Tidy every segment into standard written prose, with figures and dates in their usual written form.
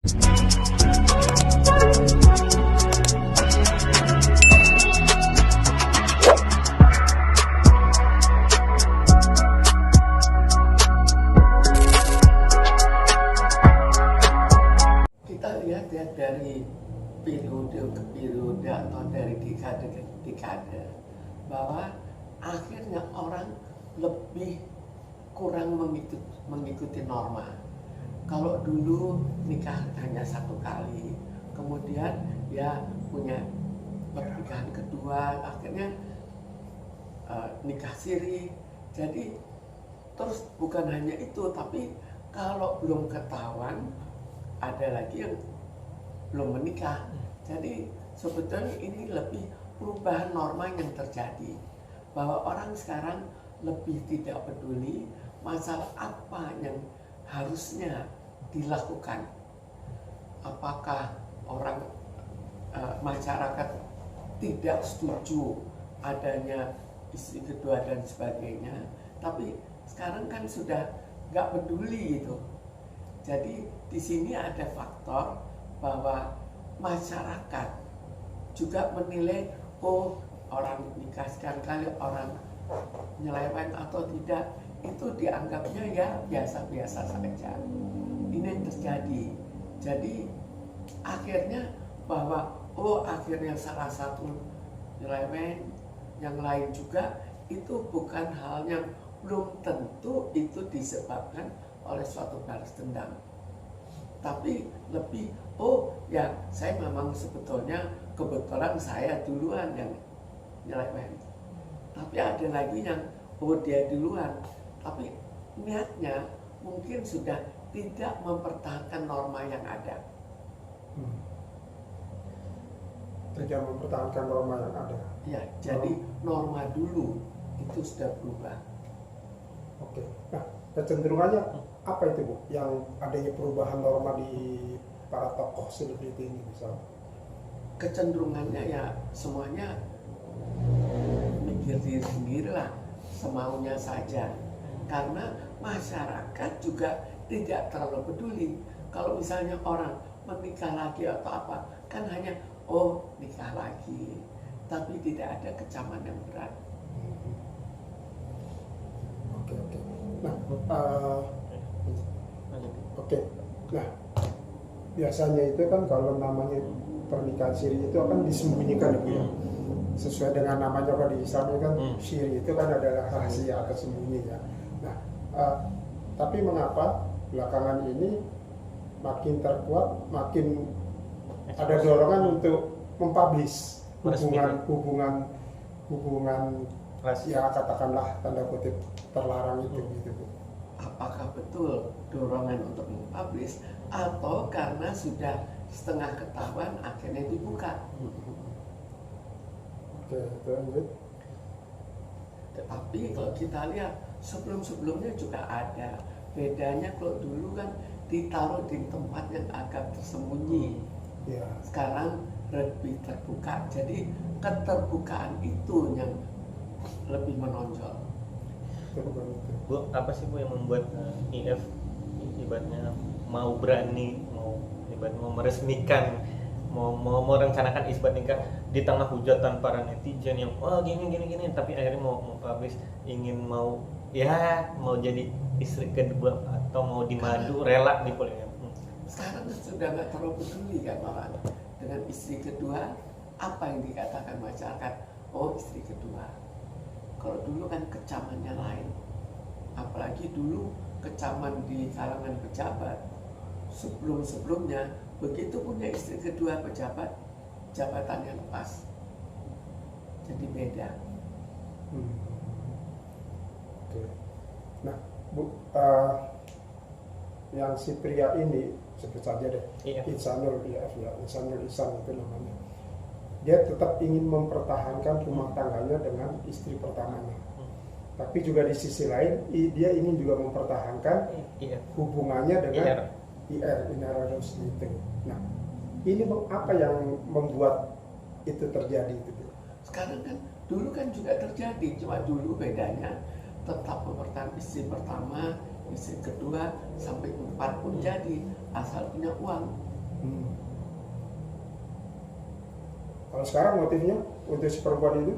Kita lihat ya dari periode ke periode atau dari dekade ke dekade bahwa akhirnya orang lebih kurang mengikuti norma. Kalau dulu nikah hanya satu kali, kemudian ya punya pernikahan kedua, akhirnya nikah siri. Jadi terus bukan hanya itu, tapi kalau belum ketahuan ada lagi yang belum menikah. Jadi sebetulnya ini lebih perubahan norma yang terjadi, bahwa orang sekarang lebih tidak peduli masalah apa yang harusnya dilakukan. Apakah orang masyarakat tidak setuju adanya istri kedua dan sebagainya, tapi sekarang kan sudah nggak peduli gitu. Jadi di sini ada faktor bahwa masyarakat juga menilai, oh orang nikah sekali, orang nyeleweng atau tidak, itu dianggapnya ya biasa-biasa saja. Ini yang terjadi. Jadi akhirnya bahwa oh akhirnya salah satu nyeleweng, yang lain juga, itu bukan hal yang belum tentu itu disebabkan oleh suatu balas dendam. Tapi lebih, oh ya saya memang sebetulnya kebetulan saya duluan yang nyeleweng. Tapi ada lagi yang oh dia duluan, tapi niatnya mungkin sudah tidak mempertahankan norma yang ada. Tidak mempertahankan norma yang ada. Ya, jadi norma dulu itu sudah berubah. Oke. Nah, kecenderungannya apa itu, Bu? Yang adanya perubahan norma di para tokoh selebriti ini misalnya? Kecenderungannya ya semuanya mikir diri sendiri lah, semaunya saja. Karena masyarakat juga tidak terlalu peduli. Kalau misalnya orang menikah lagi atau apa, kan hanya oh nikah lagi, tapi tidak ada kecaman yang berat. Oke. Nah, oke. Nah, biasanya itu kan kalau namanya pernikahan siri itu akan disembunyikan, Bu ya. Sesuai dengan namanya kalau di Islam kan siri itu kan adalah rahasia atau sembunyi ya. Nah, tapi mengapa belakangan ini makin terkuat, makin ada dorongan untuk mempublish hubungan ya katakanlah tanda kutip terlarang itu gitu, Bu. Apakah betul dorongan untuk mempublish atau karena sudah setengah ketahuan akhirnya dibuka? Oke, itu lanjut. Tetapi kalau kita lihat sebelum-sebelumnya juga ada. Bedanya kalau dulu kan ditaruh di tempat yang agak tersembunyi. Ya. Sekarang lebih terbuka. Jadi keterbukaan itu yang lebih menonjol. Bu, apa sih Bu yang membuat IF ibaratnya mau berani, mau meresmikan, mau merencanakan isbat nikah di tengah hujatan para netizen yang gini, tapi akhirnya mau publish, ingin mau jadi istri kedua atau mau dimadu, rela di poligami. Sekarang sudah nggak terlalu peduli kan orang dengan istri kedua. Apa yang dikatakan masyarakat? Oh istri kedua. Kalau dulu kan kecamannya lain, apalagi dulu kecaman di kalangan pejabat. Sebelumnya begitu punya istri kedua pejabat, jabatannya lepas, jadi beda. Oke. Nah, Bu, yang si pria ini sebut saja deh, Ihsanul Ihsan itu namanya. Dia tetap ingin mempertahankan rumah tangganya dengan istri pertamanya. Tapi juga di sisi lain dia ingin juga mempertahankan hubungannya dengan Inara Rusdi itu. Nah, ini apa yang membuat itu terjadi itu? Sekarang kan dulu kan juga terjadi, cuma dulu bedanya tetap mempertahankan istri pertama, istri kedua sampai 4 pun jadi asal punya uang. Hmm. Kalau sekarang motifnya untuk si perempuan itu?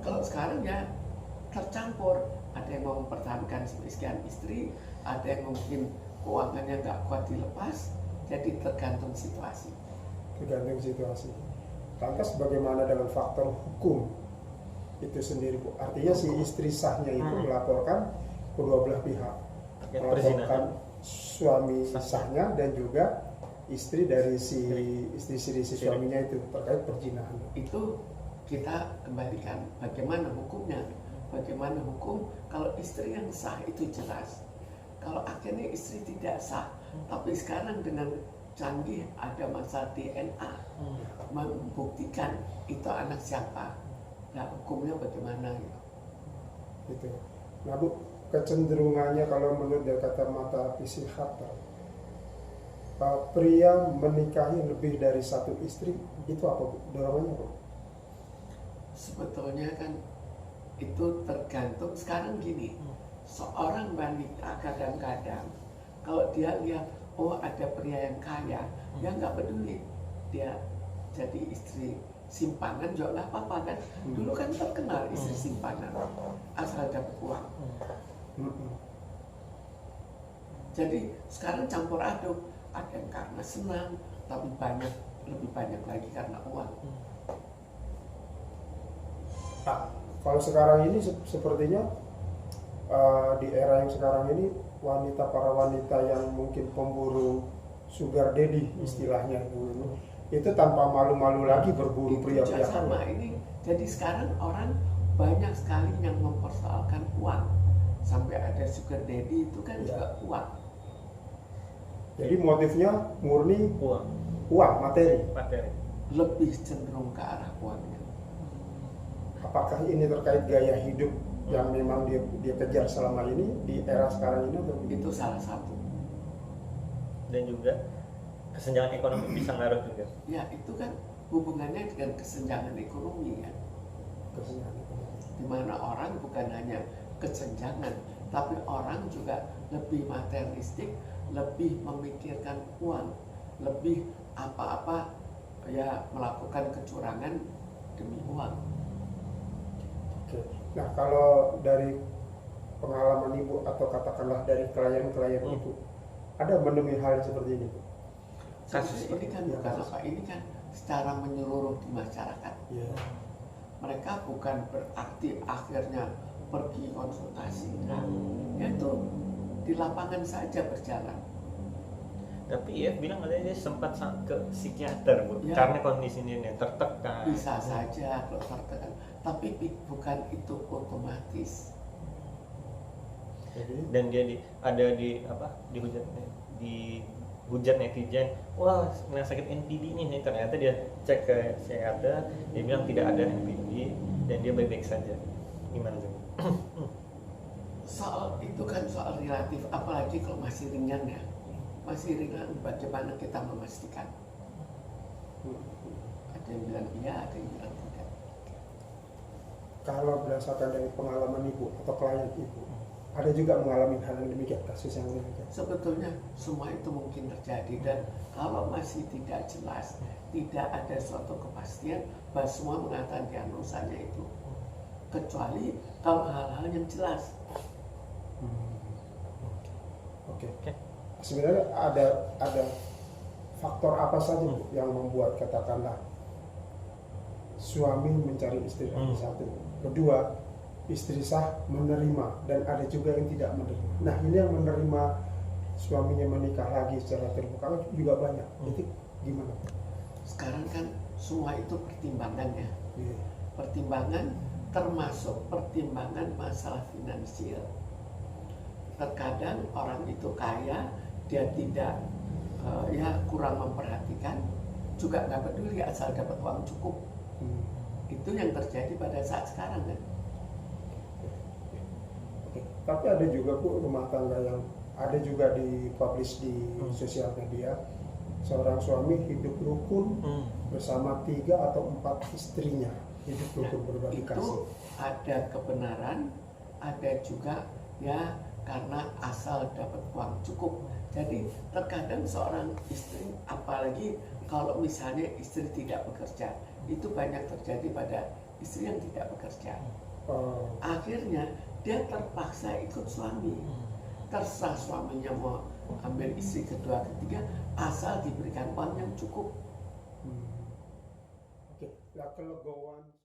Kalau sekarang ya tercampur, ada yang mau mempertahankan sebagian istri, ada yang mungkin keuangannya nggak kuat dilepas, jadi tergantung situasi. Tergantung situasi. Lantas bagaimana dengan faktor hukum itu sendiri, Bu? Artinya si istri sahnya itu melaporkan kedua belah pihak, melaporkan suami sahnya dan juga istri dari si suaminya itu terkait perzinahan. Itu kita kembalikan bagaimana hukumnya. Bagaimana hukum kalau istri yang sah itu jelas. Kalau akhirnya istri tidak sah, tapi sekarang dengan canggih ada masalah DNA membuktikan itu anak siapa. Nah, hukumnya bagaimana gitu. Gitu. Nah, Bu, kecenderungannya kalau menurut dari kacamata psikiater, pria menikahi lebih dari satu istri itu apa, Bu? Dorongannya, Bu? Sebetulnya kan itu tergantung. Sekarang gini, seorang wanita kadang-kadang kalau dia lihat oh ada pria yang kaya, dia nggak peduli, dia jadi istri simpanan juga nggak apa-apa kan. Dulu kan terkenal istri simpanan asal dapat uang. Jadi sekarang campur aduk, ada yang karena senang, tapi lebih banyak lagi karena uang. Nah, kalau sekarang ini sepertinya di era yang sekarang ini para wanita yang mungkin pemburu sugar daddy istilahnya itu tanpa malu-malu lagi berburu pria-pria sama ini. Jadi sekarang orang banyak sekali yang mempersoalkan uang, sampai ada sugar daddy itu kan juga uang. Jadi motifnya murni uang materi. Lebih cenderung ke arah uangnya. Apakah ini terkait gaya hidup yang memang dia kejar selama ini di era sekarang ini? Itu salah satu. Dan juga kesenjangan ekonomi bisa ngaruh juga. Ya itu kan hubungannya dengan kesenjangan ekonomi ya. Kesenjangan ekonomi. Di mana orang bukan hanya kesenjangan, tapi orang juga lebih materialistik, lebih memikirkan uang, lebih apa-apa ya melakukan kecurangan demi uang. Oke. Nah, kalau dari pengalaman Ibu atau katakanlah dari klien-klien Ibu, ada menemui hal seperti ini, Bu? Kasus ini kan bukan apa, ini kan secara menyeluruh di masyarakat. Mereka bukan berarti akhirnya pergi konsultasi, itu di lapangan saja berjalan. Tapi ya bilang katanya dia sempat ke psikiater, Bu, karena kondisinya yang tertekan. Bisa saja kalau tertekan, tapi bukan itu otomatis. Dan dia dihujat netizen, wah kena sakit NPD ini. Ternyata dia cek ke psikiater, dia bilang tidak ada NPD dan dia baik-baik saja. Gimana sih? Soal itu kan soal relatif, apalagi kalau masih ringan ya. Masih ringan, bagaimana kita memastikan? Ada yang bilang iya, ada yang bilang tidak. Kalau berdasarkan dari pengalaman Ibu atau klien Ibu, ada juga mengalami hal yang demikian, kasus yang demikian? Sebetulnya semua itu mungkin terjadi, dan kalau masih tidak jelas, tidak ada suatu kepastian bahwa semua mengatakan diagnosanya itu, kecuali kalau hal-hal yang jelas. Oke. Sebenarnya ada faktor apa saja yang membuat katakanlah suami mencari istri lagi satu, kedua istri sah menerima, dan ada juga yang tidak menerima. Nah, ini yang menerima suaminya menikah lagi secara terbuka juga banyak. Itu gimana? Sekarang kan semua itu pertimbangan ya. Pertimbangan termasuk pertimbangan masalah finansial. Terkadang orang itu kaya, dia tidak kurang memperhatikan, juga nggak peduli asal dapat uang cukup. Itu yang terjadi pada saat sekarang kan. Tapi ada juga, Bu, rumah tangga yang ada juga dipublish di sosial media, seorang suami hidup rukun bersama 3 atau 4 istrinya, hidup rukun berbagi kasih. Itu ada kebenaran, ada juga ya karena asal dapat uang cukup. Jadi terkadang seorang istri, apalagi kalau misalnya istri tidak bekerja, itu banyak terjadi pada istri yang tidak bekerja. Akhirnya dia terpaksa ikut suami. Terserah suaminya mau ambil istri kedua, ketiga, asal diberikan uang yang cukup. Oke, lah kelegoan